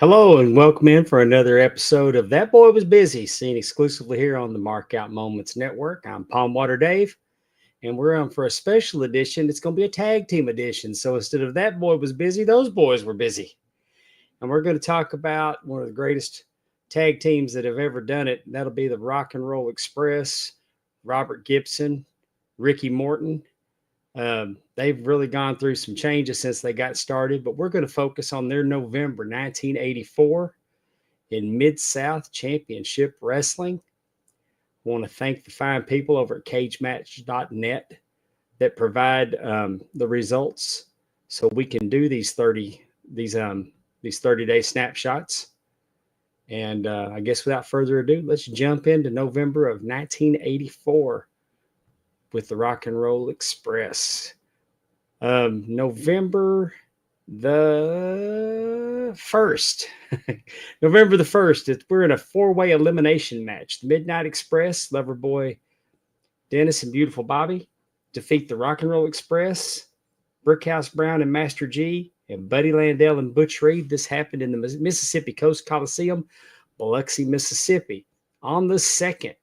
Hello and welcome in for another episode of That Boy Was Busy, seen exclusively here on the Markout Moments Network. I'm Pondwater Dave, and we're on for a special edition. It's going to be a tag team edition. So instead of That Boy Was Busy, those boys were busy. And we're going to talk about one of the greatest tag teams that have ever done it. That'll be the Rock and Roll Express, Robert Gibson, Ricky Morton. They've really gone through some changes since they got started, but we're going to focus on their November 1984 in Mid-South Championship Wrestling. I want to thank the fine people over at cagematch.net that provide the results so we can do these 30-day snapshots. And I guess without further ado, let's jump into November of 1984 with the Rock and Roll Express. November the 1st. November the 1st, we're in a four-way elimination match. The Midnight Express, Loverboy Dennis and Beautiful Bobby defeat the Rock and Roll Express, Brickhouse Brown and Master G, and Buddy Landell and Butch Reed. This happened in the Mississippi Coast Coliseum, Biloxi, Mississippi. On the 2nd,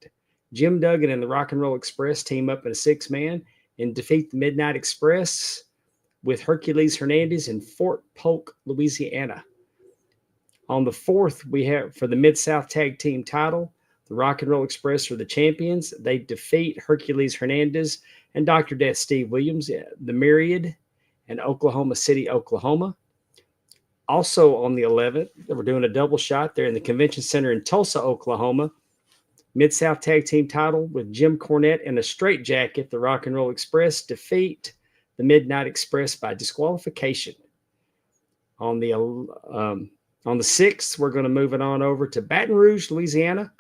Jim Duggan and the Rock and Roll Express team up in a six-man and defeat the Midnight Express with Hercules Hernandez in Fort Polk, Louisiana. On the 4th, we have for the Mid-South Tag Team title, the Rock and Roll Express are the champions. They defeat Hercules Hernandez and Dr. Death Steve Williams, the Myriad, in Oklahoma City, Oklahoma. Also on the 11th, we're doing a double shot there in the Convention Center in Tulsa, Oklahoma. Mid-South Tag Team title with Jim Cornette in a straitjacket. The Rock and Roll Express defeat the Midnight Express by disqualification. On the 6th, we're going to move it on over to Baton Rouge, Louisiana,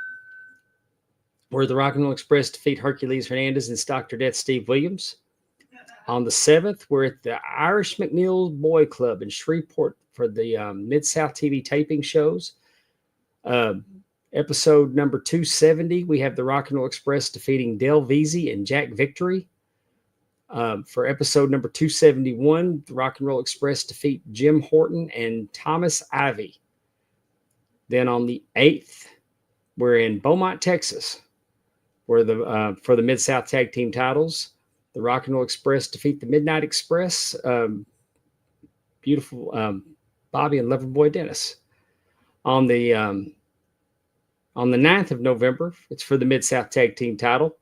where the Rock and Roll Express defeat Hercules Hernandez and Dr. Death Steve Williams. On the 7th, we're at the Irish McNeil Boy Club in Shreveport for the Mid-South TV taping shows. Episode number 270, we have the Rock and Roll Express defeating Del Veazey and Jack Victory. For episode number 271, the Rock and Roll Express defeat Jim Horton and Thomas Ivy. Then on the 8th, we're in Beaumont, Texas, where for the Mid-South Tag Team titles, the Rock and Roll Express defeat the Midnight Express, beautiful Bobby and Loverboy Dennis. On the 9th of November, it's for the Mid-South Tag Team title.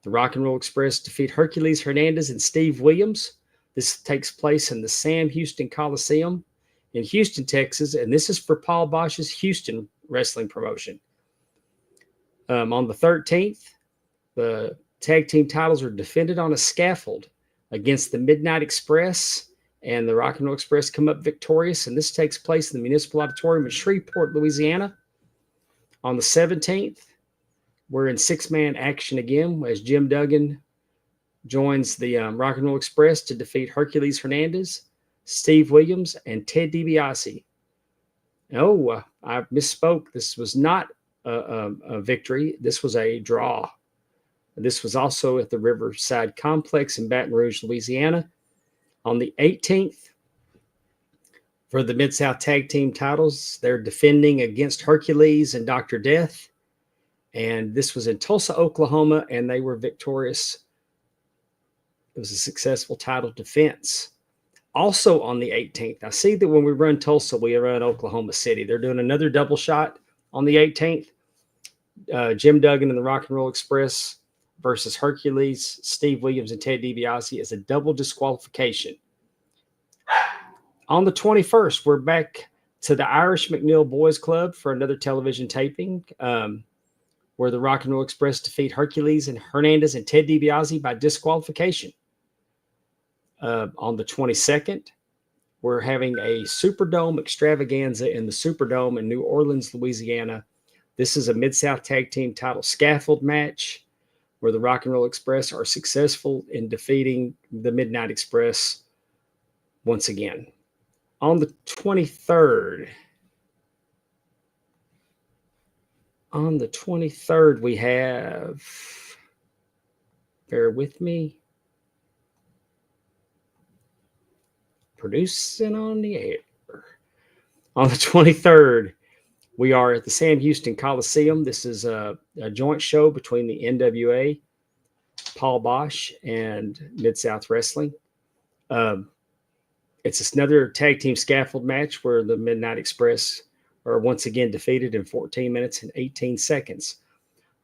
The Rock and Roll Express defeat Hercules Hernandez and Steve Williams. This takes place in the Sam Houston Coliseum in Houston, Texas, and this is for Paul Bosch's Houston wrestling promotion. On the 13th, the tag team titles are defended on a scaffold against the Midnight Express, and the Rock and Roll Express come up victorious, and this takes place in the Municipal Auditorium in Shreveport, Louisiana. On the 17th, we're in six-man action again as Jim Duggan joins the Rock and Roll Express to defeat Hercules Hernandez, Steve Williams, and Ted DiBiase. Oh, I misspoke. This was not a victory. This was a draw. This was also at the Riverside Complex in Baton Rouge, Louisiana. On the 18th, for the Mid-South Tag Team titles, they're defending against Hercules and Dr. Death. And this was in Tulsa, Oklahoma, and they were victorious. It was a successful title defense. Also on the 18th, I see that when we run Tulsa, we run Oklahoma City. They're doing another double shot on the 18th. Jim Duggan and the Rock and Roll Express versus Hercules, Steve Williams, and Ted DiBiase is a double disqualification. On the 21st, we're back to the Irish McNeil Boys Club for another television taping, where the Rock and Roll Express defeat Hercules and Hernandez and Ted DiBiase by disqualification. On the 22nd, we're having a Superdome extravaganza in the Superdome in New Orleans, Louisiana. This is a Mid-South Tag Team title scaffold match where the Rock and Roll Express are successful in defeating the Midnight Express once again. On the 23rd, we have, bear with me, producing on the air. On the 23rd, we are at the Sam Houston Coliseum. This is a joint show between the NWA, Paul Bosch, and Mid-South Wrestling. It's another tag team scaffold match where the Midnight Express are once again defeated in 14 minutes and 18 seconds.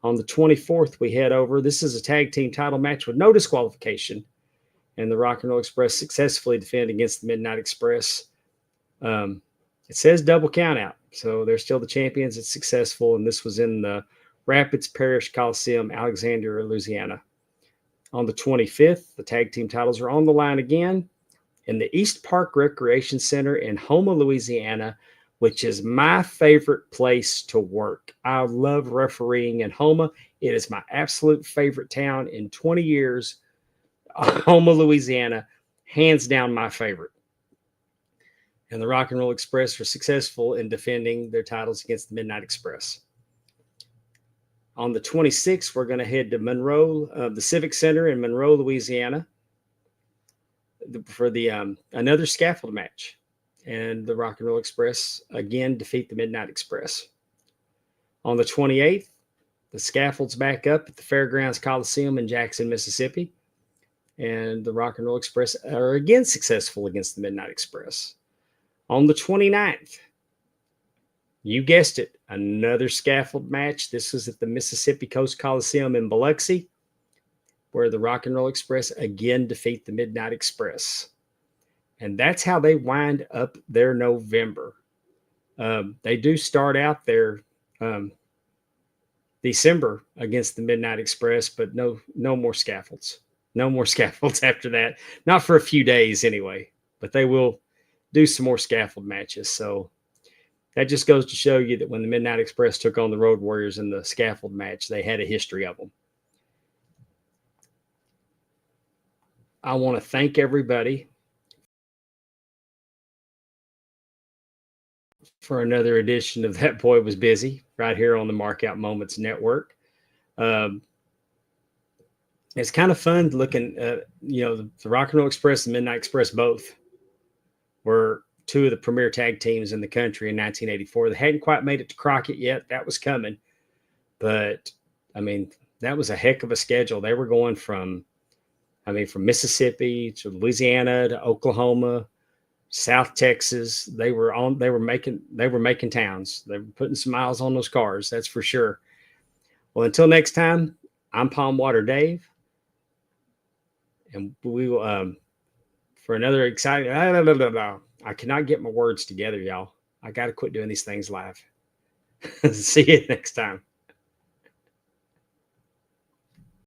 On the 24th, we head over. This is a tag team title match with no disqualification, and the Rock and Roll Express successfully defend against the Midnight Express. It says double count out, so they're still the champions. It's successful, and this was in the Rapids Parish Coliseum, Alexandria, Louisiana. On the 25th, the tag team titles are on the line again in the East Park Recreation Center in Houma, Louisiana, which is my favorite place to work. I love refereeing in Houma. It is my absolute favorite town in 20 years. Houma, Louisiana, hands down my favorite. And the Rock and Roll Express were successful in defending their titles against the Midnight Express. On the 26th, we're going to head to Monroe, the Civic Center in Monroe, Louisiana, for the another scaffold match. And the Rock and Roll Express again defeat the Midnight Express. On the 28th, the scaffold's back up at the Fairgrounds Coliseum in Jackson, Mississippi. And the Rock and Roll Express are again successful against the Midnight Express. On the 29th, you guessed it, another scaffold match. This was at the Mississippi Coast Coliseum in Biloxi, where the Rock and Roll Express again defeat the Midnight Express. And that's how they wind up their November. They do start out their December against the Midnight Express, but no more scaffolds. No more scaffolds after that. Not for a few days anyway, but they will do some more scaffold matches. So that just goes to show you that when the Midnight Express took on the Road Warriors in the scaffold match, they had a history of them. I want to thank everybody for another edition of That Boy Was Busy right here on the Markout Moments Network. It's kind of fun looking at, the Rock and Roll Express and Midnight Express both were two of the premier tag teams in the country in 1984. They hadn't quite made it to Crockett yet. That was coming. But, that was a heck of a schedule. They were going from Mississippi to Louisiana to Oklahoma, South Texas. They were making towns. They were putting some miles on those cars, that's for sure. Well, until next time, I'm Pondwater Dave. And we will for another exciting. I cannot get my words together, y'all. I got to quit doing these things live. See you next time.